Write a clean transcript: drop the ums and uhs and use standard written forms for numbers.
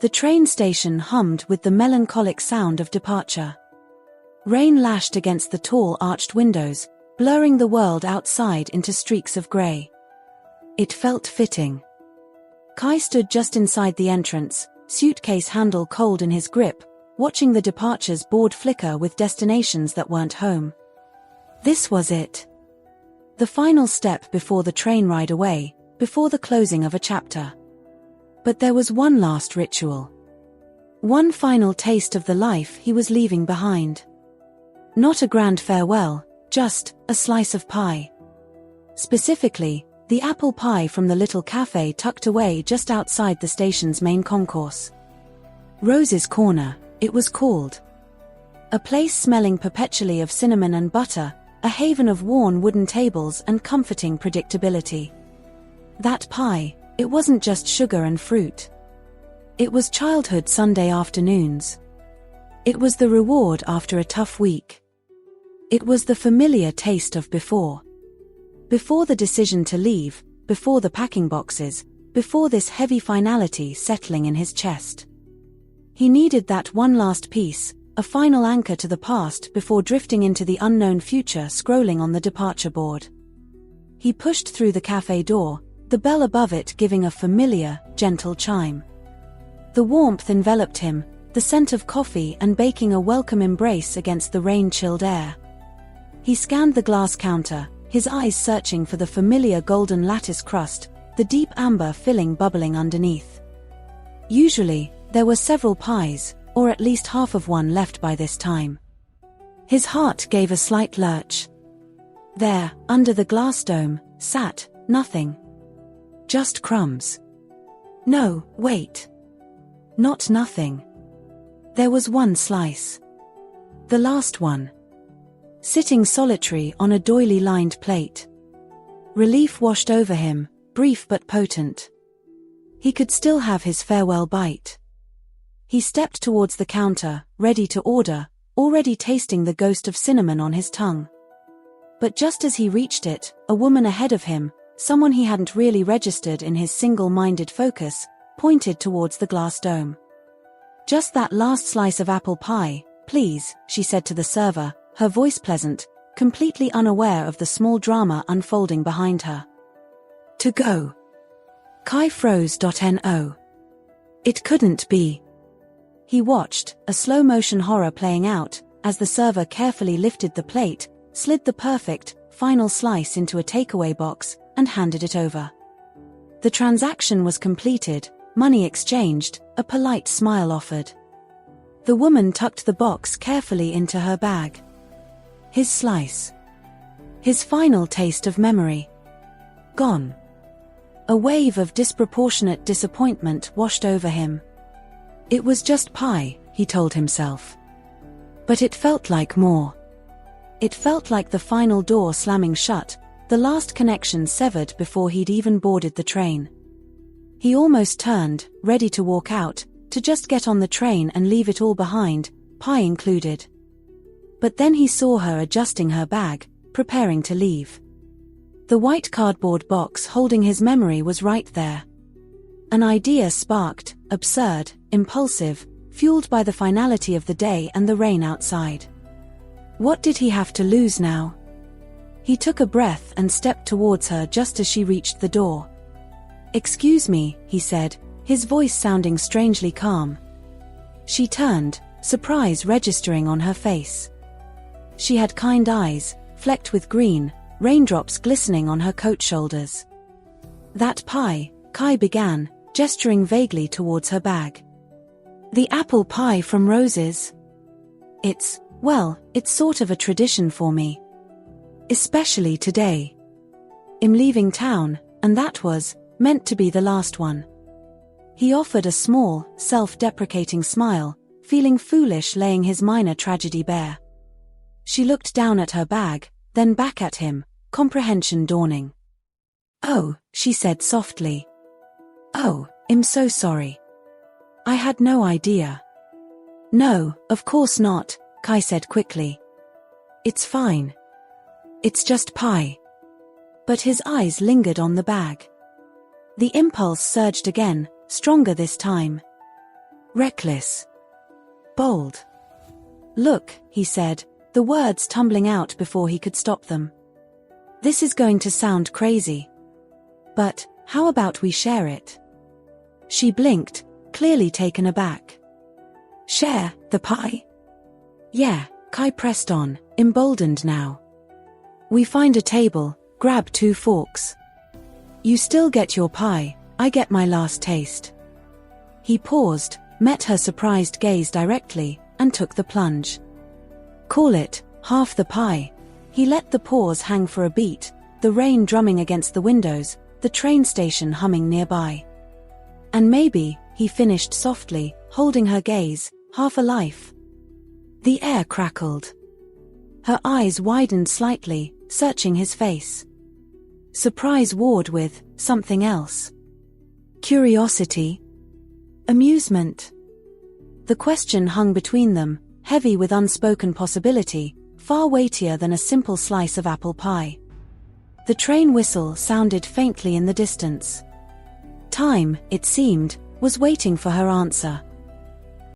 The train station hummed with the melancholic sound of departure. Rain lashed against the tall arched windows, blurring the world outside into streaks of grey. It felt fitting. Kai stood just inside the entrance, suitcase handle cold in his grip, watching the departures board flicker with destinations that weren't home. This was it. The final step before the train ride away, before the closing of a chapter. But there was one last ritual. One final taste of the life he was leaving behind. Not a grand farewell, just a slice of pie. Specifically, the apple pie from the little cafe tucked away just outside the station's main concourse. Rose's Corner, it was called. A place smelling perpetually of cinnamon and butter, a haven of worn wooden tables and comforting predictability. That pie, it wasn't just sugar and fruit. It was childhood Sunday afternoons. It was the reward after a tough week. It was the familiar taste of before. Before the decision to leave, before the packing boxes, before this heavy finality settling in his chest. He needed that one last piece, a final anchor to the past before drifting into the unknown future scrolling on the departure board. He pushed through the cafe door, the bell above it giving a familiar, gentle chime. The warmth enveloped him, the scent of coffee and baking a welcome embrace against the rain-chilled air. He scanned the glass counter, his eyes searching for the familiar golden lattice crust, the deep amber filling bubbling underneath. Usually, there were several pies, or at least half of one left by this time. His heart gave a slight lurch. There, under the glass dome, sat nothing. Just crumbs. No, wait. Not nothing. There was one slice. The last one. Sitting solitary on a doily-lined plate. Relief washed over him, brief but potent. He could still have his farewell bite. He stepped towards the counter, ready to order, already tasting the ghost of cinnamon on his tongue. But just as he reached it, a woman ahead of him, someone he hadn't really registered in his single-minded focus, pointed towards the glass dome. "Just that last slice of apple pie, please," she said to the server, her voice pleasant, completely unaware of the small drama unfolding behind her. To go. Kai froze. No. It couldn't be. He watched, a slow-motion horror playing out, as the server carefully lifted the plate, slid the perfect, final slice into a takeaway box, and handed it over. The transaction was completed, money exchanged, a polite smile offered. The woman tucked the box carefully into her bag. His slice. His final taste of memory. Gone. A wave of disproportionate disappointment washed over him. It was just pie, he told himself. But it felt like more. It felt like the final door slamming shut, the last connection severed before he'd even boarded the train. He almost turned, ready to walk out, to just get on the train and leave it all behind, pie included. But then he saw her adjusting her bag, preparing to leave. The white cardboard box holding his memory was right there. An idea sparked, absurd, impulsive, fueled by the finality of the day and the rain outside. What did he have to lose now? He took a breath and stepped towards her just as she reached the door. "Excuse me," he said, his voice sounding strangely calm. She turned, surprise registering on her face. She had kind eyes, flecked with green, raindrops glistening on her coat shoulders. "That pie," Kai began, gesturing vaguely towards her bag. "The apple pie from Rose's. It's sort of a tradition for me. Especially today. I'm leaving town, and that was meant to be the last one." He offered a small, self-deprecating smile, feeling foolish laying his minor tragedy bare. She looked down at her bag, then back at him, comprehension dawning. "Oh," she said softly. "Oh, I'm so sorry. I had no idea." "No, of course not," Kai said quickly. "It's fine. It's just pie." But his eyes lingered on the bag. The impulse surged again, stronger this time. Reckless. Bold. Look, he said, the words tumbling out before he could stop them. This is going to sound crazy. But, how about we share it? She blinked, clearly taken aback. Share the pie? Yeah, Kai pressed on, emboldened now. We find a table, grab 2 forks. You still get your pie, I get my last taste. He paused, met her surprised gaze directly, and took the plunge. Call it, half the pie. He let the pause hang for a beat, the rain drumming against the windows, the train station humming nearby. And maybe, he finished softly, holding her gaze, half a life. The air crackled. Her eyes widened slightly, searching his face. Surprise warred with something else. Curiosity. Amusement. The question hung between them, heavy with unspoken possibility, far weightier than a simple slice of apple pie. The train whistle sounded faintly in the distance. Time, it seemed, was waiting for her answer.